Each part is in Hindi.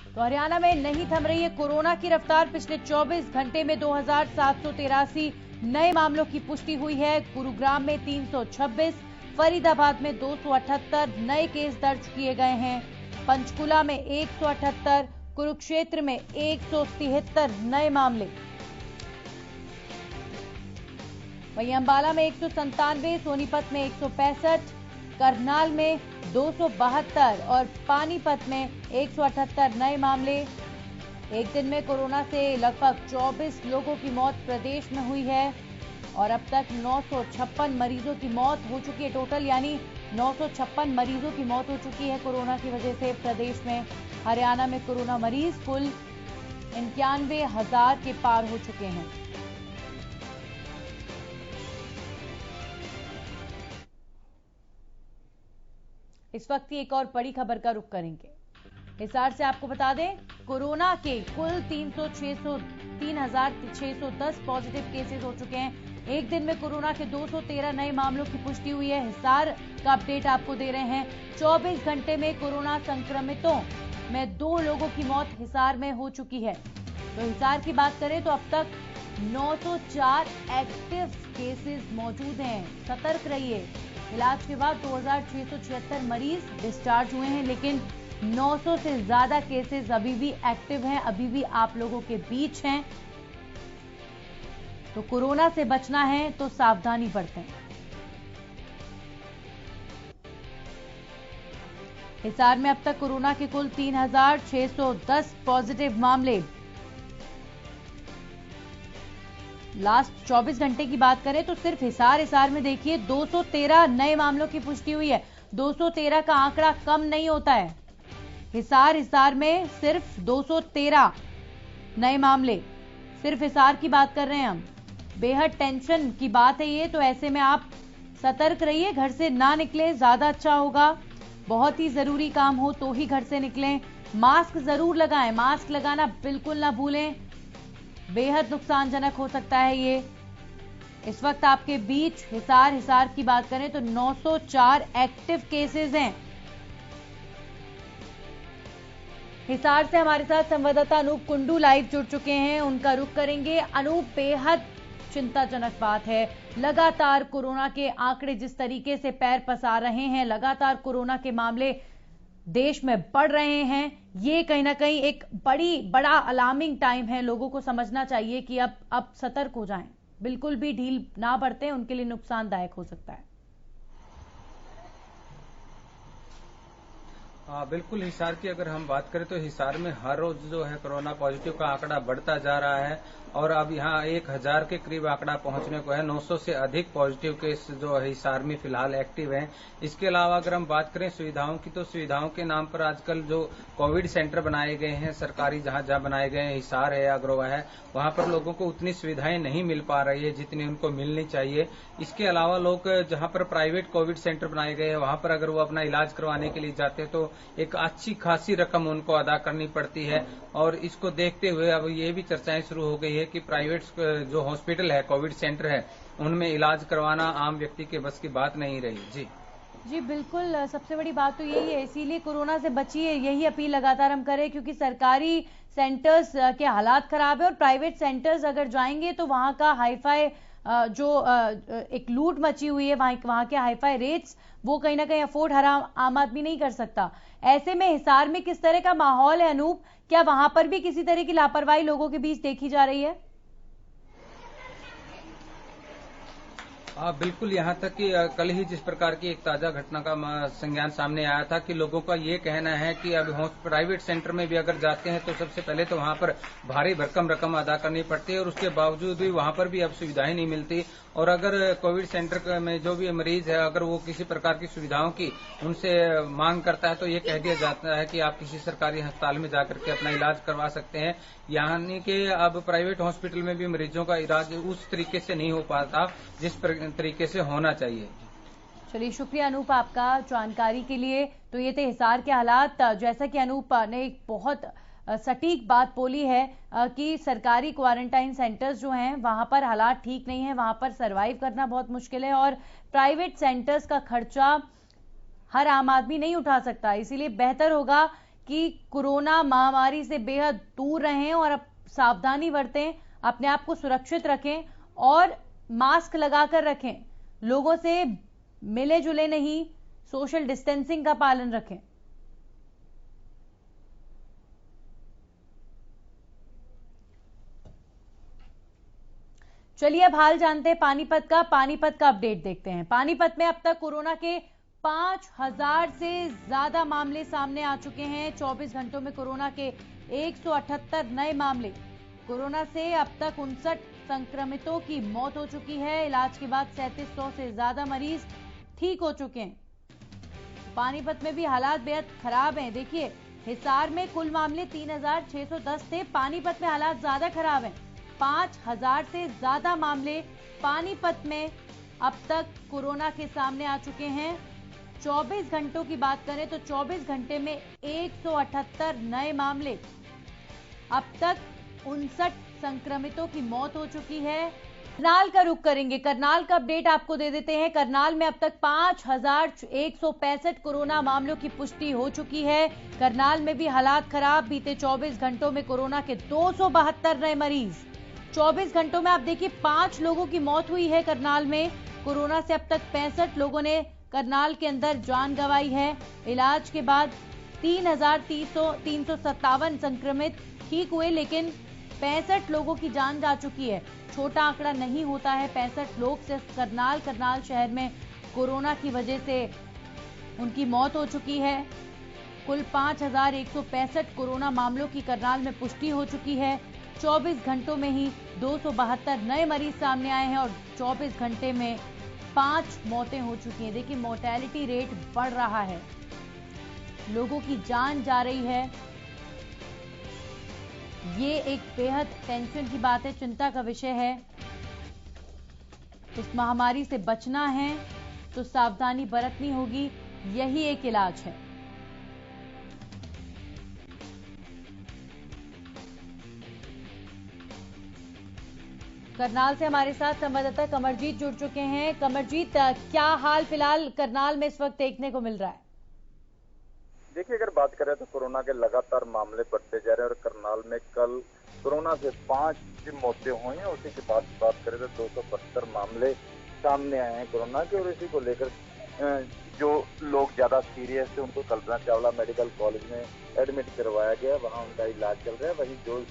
तो हरियाणा में नहीं थम रही है कोरोना की रफ्तार। पिछले 24 घंटे में 2783 नए मामलों की पुष्टि हुई है। गुरुग्राम में 326, फरीदाबाद में 278 नए केस दर्ज किए गए हैं। पंचकुला में 178, कुरुक्षेत्र में 173 नए मामले। वहीं अंबाला में 197, सोनीपत में 165, करनाल में 272 और पानीपत में 178 नए मामले। एक दिन में कोरोना से लगभग 24 लोगों की मौत प्रदेश में हुई है और अब तक 956 मरीजों की मौत हो चुकी है। टोटल यानी 956 मरीजों की मौत हो चुकी है कोरोना की वजह से प्रदेश में। हरियाणा में कोरोना मरीज कुल 91,000 के पार हो चुके हैं। इस वक्त की एक और बड़ी खबर का रुख करेंगे। हिसार से आपको बता दें, कोरोना के कुल 3,610 पॉजिटिव केसेस हो चुके हैं। एक दिन में कोरोना के 213 नए मामलों की पुष्टि हुई है। हिसार का अपडेट आपको दे रहे हैं। 24 घंटे में कोरोना संक्रमितों में 2 लोगों की मौत हिसार में हो चुकी है। तो हिसार की बात करें तो अब तक 904 एक्टिव केसेस मौजूद हैं। सतर्क रहिए। इलाज के बाद 2676 मरीज डिस्चार्ज हुए हैं, लेकिन 900 से ज्यादा केसेस अभी भी एक्टिव हैं, अभी भी आप लोगों के बीच हैं। तो कोरोना से बचना है तो सावधानी बरतें। हिसार में अब तक कोरोना के कुल 3,610 पॉजिटिव मामले। लास्ट 24 घंटे की बात करें तो सिर्फ हिसार में देखिए 213 नए मामलों की पुष्टि हुई है। 213 का आंकड़ा कम नहीं होता है। हिसार में सिर्फ 213 नए मामले, सिर्फ हिसार की बात कर रहे हैं हम। बेहद टेंशन की बात है ये। तो ऐसे में आप सतर्क रहिए, घर से ना निकलें, ज्यादा अच्छा होगा। बहुत ही जरूरी काम हो तो ही घर से निकलें। मास्क जरूर लगाएं, मास्क लगाना बिल्कुल ना भूलें, बेहद नुकसानजनक हो सकता है ये। इस वक्त आपके बीच हिसार की बात करें तो 904 एक्टिव केसेस हैं। हिसार से हमारे साथ संवाददाता अनूप कुंडू लाइव जुड़ चुके हैं, उनका रुख करेंगे। अनूप, बेहद चिंताजनक बात है, लगातार कोरोना के आंकड़े जिस तरीके से पैर पसार रहे हैं, लगातार कोरोना के मामले देश में बढ़ रहे हैं। ये कहीं ना कहीं एक बड़ा अलार्मिंग टाइम है। लोगों को समझना चाहिए कि अब सतर्क हो जाएं, बिल्कुल भी ढील ना बरतें, उनके लिए नुकसानदायक हो सकता है। बिल्कुल। हिसार की अगर हम बात करें तो हिसार में हर रोज जो है कोरोना पॉजिटिव का आंकड़ा बढ़ता जा रहा है और अब यहाँ 1,000 के करीब आंकड़ा पहुंचने को है। 900 से अधिक पॉजिटिव केस जो है हिसार में फिलहाल एक्टिव हैं। इसके अलावा अगर हम बात करें सुविधाओं की तो सुविधाओं के नाम पर आजकल जो कोविड सेंटर बनाए गए हैं सरकारी, जहां जहां बनाए गए हैं, हिसार है, अग्रोवा है, वहां पर लोगों को उतनी सुविधाएं नहीं मिल पा रही है जितनी उनको मिलनी चाहिए। इसके अलावा लोग जहां पर प्राइवेट कोविड सेंटर बनाए गए हैं वहां पर अगर वो अपना इलाज करवाने के लिए जाते हैं तो एक अच्छी खासी रकम उनको अदा करनी पड़ती है। और इसको देखते हुए अब ये भी चर्चाएं शुरू हो गई है कि प्राइवेट जो हॉस्पिटल है, कोविड सेंटर है, उनमें इलाज करवाना आम व्यक्ति के बस की बात नहीं रही। जी बिल्कुल। सबसे बड़ी बात तो यही है, इसीलिए कोरोना से बचिए, यही अपील लगातार हम करें, क्योंकि सरकारी सेंटर्स के हालात खराब है और प्राइवेट सेंटर्स अगर जाएंगे तो वहां का हाईफाई जो एक लूट मची हुई है, वहां के हाईफाई रेट्स वो कहीं ना कहीं अफोर्ड हर आम आदमी नहीं कर सकता। ऐसे में हिसार में किस तरह का माहौल है अनूप? क्या वहां पर भी किसी तरह की लापरवाही लोगों के बीच देखी जा रही है? बिल्कुल। यहाँ तक कि कल ही जिस प्रकार की एक ताजा घटना का संज्ञान सामने आया था कि लोगों का ये कहना है कि अब प्राइवेट सेंटर में भी अगर जाते हैं तो सबसे पहले तो वहां पर भारी भरकम रकम अदा करनी पड़ती है और उसके बावजूद भी वहां पर भी अब सुविधाएं नहीं मिलती। और अगर कोविड सेंटर में जो भी मरीज है अगर वो किसी प्रकार की सुविधाओं की उनसे मांग करता है तो ये कह दिया जाता है कि आप किसी सरकारी अस्पताल में जाकर के अपना इलाज करवा सकते हैं। यानी कि अब प्राइवेट हॉस्पिटल में भी मरीजों का इलाज उस तरीके से नहीं हो पाता जिस तरीके से होना चाहिए। चलिए, शुक्रिया अनूप आपका जानकारी के लिए। तो ये थे हिसार के हालात। जैसा कि अनूप ने एक बहुत सटीक बात बोली है कि सरकारी क्वारंटाइन सेंटर्स जो हैं वहां पर हालात ठीक नहीं है, वहां पर सरवाइव करना बहुत मुश्किल है और प्राइवेट सेंटर्स का खर्चा हर आम आदमी नहीं उठा सकता। इसीलिए बेहतर होगा कि कोरोना महामारी से बेहद दूर रहें और अब सावधानी बरतें, अपने आप को सुरक्षित रखें और मास्क लगाकर रखें, लोगों से मिले जुले नहीं, सोशल डिस्टेंसिंग का पालन रखें। चलिए अब हाल जानते हैं पानीपत का। पानीपत का अपडेट देखते हैं। पानीपत में अब तक कोरोना के 5000 से ज्यादा मामले सामने आ चुके हैं। 24 घंटों में कोरोना के 178 नए मामले। कोरोना से अब तक 59 संक्रमितों की मौत हो चुकी है। इलाज के बाद 3700 से ज्यादा मरीज ठीक हो चुके हैं। पानीपत में भी हालात बेहद खराब हैं। देखिए, हिसार में कुल मामले 3610 थे, पानीपत में हालात ज्यादा खराब हैं। 5000 से ज्यादा मामले पानीपत में अब तक कोरोना के सामने आ चुके हैं। 24 घंटों की बात करें तो 24 घंटे में 178 नए मामले। अब तक 59 संक्रमितों की मौत हो चुकी है। करनाल का रुख करेंगे। करनाल का अपडेट आपको दे देते हैं। करनाल में अब तक 5165 कोरोना मामलों की पुष्टि हो चुकी है। करनाल में भी हालात खराब। बीते 24 घंटों में कोरोना के 272 नए मरीज। 24 घंटों में आप देखिए 5 लोगों की मौत हुई है करनाल में। कोरोना से अब तक 65 लोगों ने करनाल के अंदर जान गंवाई है। इलाज के बाद 3,357 संक्रमित ठीक हुए, लेकिन 65 लोगों की जान जा चुकी है। छोटा आंकड़ा नहीं होता है। 65 लोग सिर्फ करनाल शहर में कोरोना की वजह से उनकी मौत हो चुकी है। कुल 5165 कोरोना मामलों की करनाल में पुष्टि हो चुकी है। 24 घंटों में ही 272 नए मरीज सामने आए हैं और 24 घंटे में 5 मौतें हो चुकी हैं। देखिए, मोर्टेलिटी रेट बढ़ रहा है, लोगों की जान जा रही है। ये एक बेहद टेंशन की बात है, चिंता का विषय है। इस महामारी से बचना है तो सावधानी बरतनी होगी, यही एक इलाज है। करनाल से हमारे साथ संवाददाता कमरजीत जुड़ चुके हैं। कमरजीत, क्या हाल फिलहाल करनाल में इस वक्त देखने को मिल रहा है? देखिए, अगर बात करें तो कोरोना के लगातार मामले बढ़ते जा रहे हैं और करनाल में कल कोरोना से 5 मौतें हुई हैं। उसी की बात करें तो 272 मामले सामने आए हैं कोरोना के, और इसी को लेकर जो लोग ज्यादा सीरियस थे उनको कल्पना चावला मेडिकल कॉलेज में एडमिट करवाया गया, वहां उनका इलाज चल रहा है। वहीं जो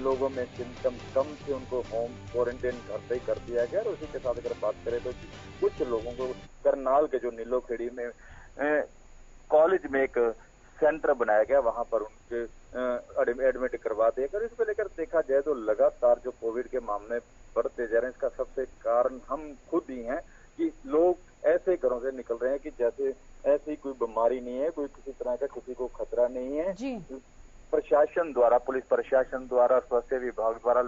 लोगों में सिम्टम कम थे उनको होम क्वारंटाइन घर पे ही कर दिया गया। और उसी के साथ अगर बात करें तो कुछ लोगों को करनाल के जो नीलोखेड़ी में कॉलेज में एक सेंटर बनाया गया, वहां पर उनके एडमिट करवा दिया गया। इसको लेकर देखा जाए तो लगातार जो कोविड के मामले बढ़ते जा रहे हैं, इसका सबसे कारण हम खुद ही हैं कि लोग ऐसे घरों से निकल रहे हैं कि जैसे ऐसी कोई बीमारी नहीं है, कोई किसी तरह का किसी को खतरा नहीं है। प्रशासन द्वारा, पुलिस प्रशासन द्वारा, स्वास्थ्य विभाग द्वारा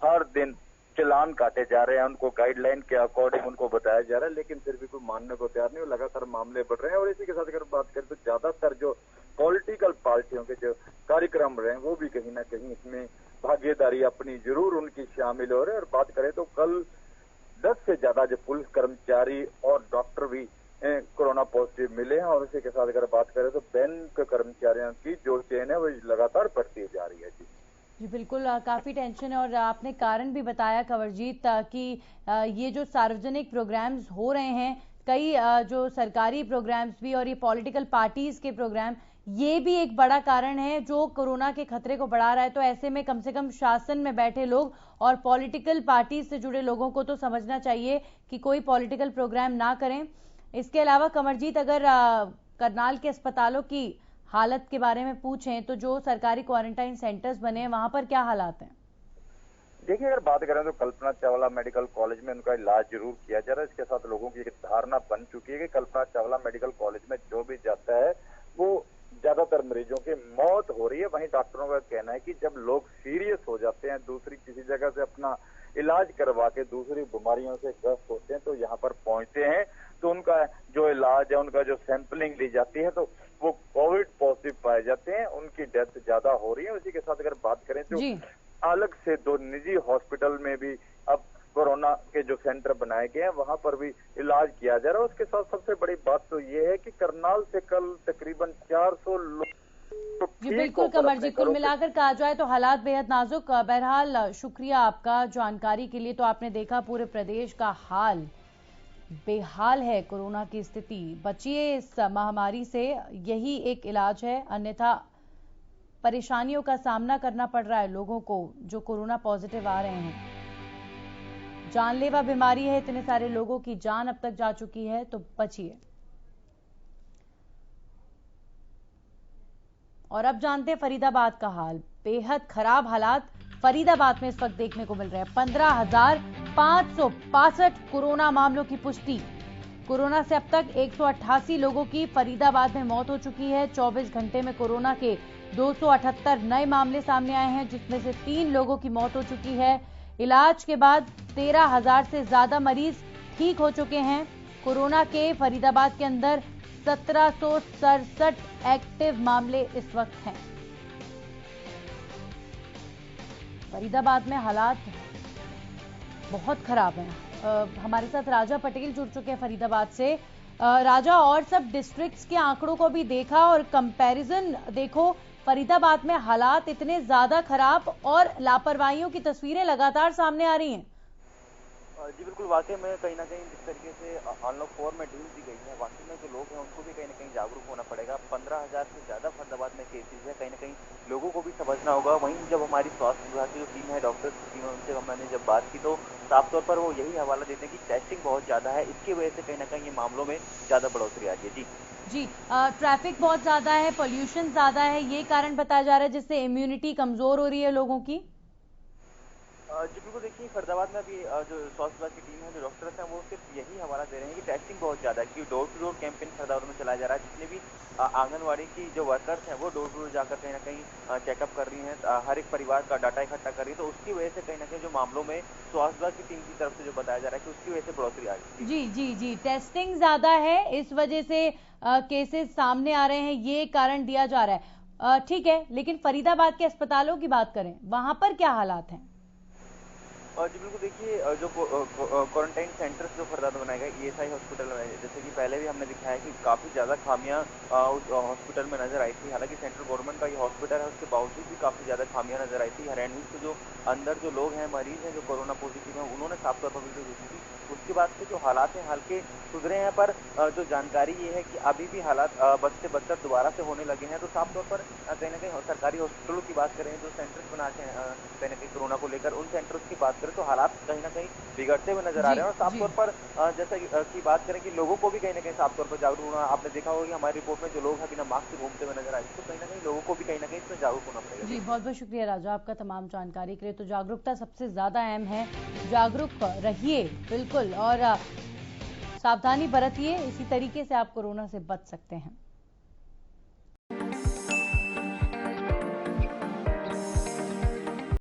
हर दिन चालान काटे जा रहे हैं, उनको गाइडलाइन के अकॉर्डिंग उनको बताया जा रहा है, लेकिन फिर भी कोई मानने को तैयार नहीं। लगातार मामले बढ़ रहे हैं। और इसी के साथ अगर बात करें तो ज्यादातर जो पॉलिटिकल पार्टियों के जो कार्यक्रम रहे हैं वो भी कहीं ना कहीं इसमें भागीदारी अपनी जरूर उनकी शामिल हो रहे हैं। और बात करें तो कल 10 से ज्यादा जो पुलिस कर्मचारी और डॉक्टर भी कोरोना पॉजिटिव मिले हैं। और इसी के साथ अगर बात करें तो बैंक कर्मचारियों की जो चेन है वो लगातार बढ़ती जा रही है। जी बिल्कुल, काफी टेंशन है। और आपने कारण भी बताया कंवरजीत कि ये जो सार्वजनिक प्रोग्राम्स हो रहे हैं, कई जो सरकारी प्रोग्राम्स भी और ये पॉलिटिकल पार्टीज के प्रोग्राम, ये भी एक बड़ा कारण है जो कोरोना के खतरे को बढ़ा रहा है। तो ऐसे में कम से कम शासन में बैठे लोग और पॉलिटिकल पार्टीज से जुड़े लोगों को तो समझना चाहिए कि कोई पॉलिटिकल प्रोग्राम ना करें। इसके अलावा कंवरजीत, अगर करनाल के अस्पतालों की हालत के बारे में पूछें तो जो सरकारी क्वारंटाइन सेंटर्स बने हैं वहां पर क्या हालात हैं? देखिए, अगर बात करें तो कल्पना चावला मेडिकल कॉलेज में उनका इलाज जरूर किया जा रहा है। इसके साथ लोगों की एक धारणा बन चुकी है कि कल्पना चावला मेडिकल कॉलेज में जो भी जाता है वो ज्यादातर मरीजों की मौत हो रही है। वहीं डॉक्टरों का कहना है कि जब लोग सीरियस हो जाते हैं, दूसरी किसी जगह से अपना इलाज करवा के दूसरी बीमारियों से ग्रस्त होते हैं तो यहाँ पर पहुंचते हैं तो उनका जो इलाज है, उनका जो सैंपलिंग ली जाती है तो वो कोविड पॉजिटिव पाए जाते हैं, उनकी डेथ ज्यादा हो रही है। उसी के साथ अगर बात करें तो अलग से 2 निजी हॉस्पिटल में भी अब कोरोना के जो सेंटर बनाए गए हैं वहां पर भी इलाज किया जा रहा है। उसके साथ सबसे बड़ी बात तो ये है कि करनाल से कल तकरीबन 400 लोग तो जी ठीक बिल्कुल होकर कमर अपने जी, कुल घरों से मिलाकर कहा जाए तो हालात बेहद नाजुक। बहरहाल शुक्रिया आपका जानकारी के लिए। तो आपने देखा पूरे प्रदेश का हाल बेहाल है, कोरोना की स्थिति। बचिए इस महामारी से, यही एक इलाज है, अन्यथा परेशानियों का सामना करना पड़ रहा है लोगों को जो कोरोना पॉजिटिव आ रहे हैं। जानलेवा बीमारी है, इतने सारे लोगों की जान अब तक जा चुकी है, तो बचिए। और अब जानते हैं फरीदाबाद का हाल। बेहद खराब हालात फरीदाबाद में इस वक्त देखने को मिल रहे हैं। 15,562 कोरोना मामलों की पुष्टि। कोरोना से अब तक 188 लोगों की फरीदाबाद में मौत हो चुकी है। 24 घंटे में कोरोना के 278 नए मामले सामने आए हैं, जिसमें से 3 लोगों की मौत हो चुकी है। इलाज के बाद 13,000 से ज्यादा मरीज ठीक हो चुके हैं। कोरोना के फरीदाबाद के अंदर 1767 एक्टिव मामले इस वक्त हैं। फरीदाबाद में हालात बहुत खराब हैं। हमारे साथ राजा पटेल जुड़ चुके हैं फरीदाबाद से। राजा, और सब डिस्ट्रिक्ट्स के आंकड़ों को भी देखा और कंपैरिजन देखो, फरीदाबाद में हालात इतने ज्यादा खराब और लापरवाहियों की तस्वीरें लगातार सामने आ रही हैं। जी बिल्कुल, वाकई में कहीं ना कहीं जिस तरीके से अनलॉक 4 में ढील दी गई है, वाकई में जो लोग हैं उनको भी कहीं ना कहीं जागरूक होना पड़ेगा। 15,000 से ज़्यादा फरीदाबाद में केसेज है, कहीं ना कहीं लोगों को भी समझना होगा। वहीं जब हमारी स्वास्थ्य विभाग की जो टीम है, डॉक्टर्स की टीम है, उनसे मैंने जब बात की तो साफ तौर पर वो यही हवाला देते हैं कि टेस्टिंग बहुत ज़्यादा है, इसकी वजह से कहीं ना कहीं ये मामलों में ज़्यादा बढ़ोतरी आ रही है। जी, ट्रैफिक बहुत ज्यादा है, पोल्यूशन ज्यादा है, ये कारण बताया जा रहा है जिससे इम्यूनिटी कमजोर हो रही है लोगों की। जी बिल्कुल, देखिए फरीदाबाद में अभी जो स्वास्थ्य विभाग की टीम है, जो डॉक्टर्स हैं, वो सिर्फ यही हवाला दे रहे हैं कि टेस्टिंग बहुत ज़्यादा है, क्योंकि door to door campaign Faridabad में चलाया जा रहा है। जितने भी आंगनवाड़ी की जो वर्कर्स हैं, वो डोर टू डोर जाकर कहीं ना कहीं चेकअप कर रही हैं, हर एक परिवार का डाटा इकट्ठा कर रही है। तो उसकी वजह से कहीं ना कहीं जो मामलों में स्वास्थ्य विभाग की टीम की तरफ से जो बताया जा रहा है कि उसकी वजह से बढ़ोतरी आ रही है। जी जी जी, टेस्टिंग ज्यादा है, इस वजह से केसेस सामने आ रहे हैं, ये कारण दिया जा रहा है। ठीक है, लेकिन फरीदाबाद के अस्पतालों की बात करें, वहां पर क्या हालात हैं? जी बिल्कुल, देखिए जो क्वारंटाइन सेंटर्स जो फरीदाबाद बनाए गए ईएसआई हॉस्पिटल में, जैसे कि पहले भी हमने दिखाया कि काफ़ी ज़्यादा खामियां उस हॉस्पिटल में नजर आई थी। हालांकि सेंट्रल गवर्नमेंट का ये हॉस्पिटल है, उसके बावजूद भी काफ़ी ज़्यादा खामियां नजर आई थी। हरियाणवी से जो अंदर जो लोग हैं, मरीज हैं जो कोरोना पॉजिटिव हैं, उन्होंने साफ तौर पर वीडियो भेजी थी। उसके बाद से जो हालात हैं हल्के सुधरे हैं, पर जो जानकारी ये है कि अभी भी हालात बद से बदतर दोबारा से होने लगे हैं। तो साफ तौर पर कहीं ना कहीं सरकारी हॉस्पिटलों की बात करें, जो सेंटर्स बनाते हैं कहीं ना कहीं कोरोना को लेकर, उन सेंटर्स की बात करें तो हालात कहीं ना कहीं बिगड़ते हुए नजर आ रहे हैं। और साफ तौर पर जैसा की बात करें कि लोगों को भी कहीं ना कहीं साफ तौर पर जागरूक होना, आपने देखा होगा कि हमारी रिपोर्ट में जो लोग हैं बिना मास्क के घूमते हुए नजर आए, तो कहीं ना कहीं लोगों को भी कहीं ना कहीं इसमें जागरूक होना पड़ेगा। जी, बहुत बहुत शुक्रिया राजा आपका तमाम जानकारी के लिए। तो जागरूकता सबसे ज्यादा अहम है, जागरूक रहिए बिल्कुल, और सावधानी बरतिए, इसी तरीके से आप कोरोना से बच सकते हैं।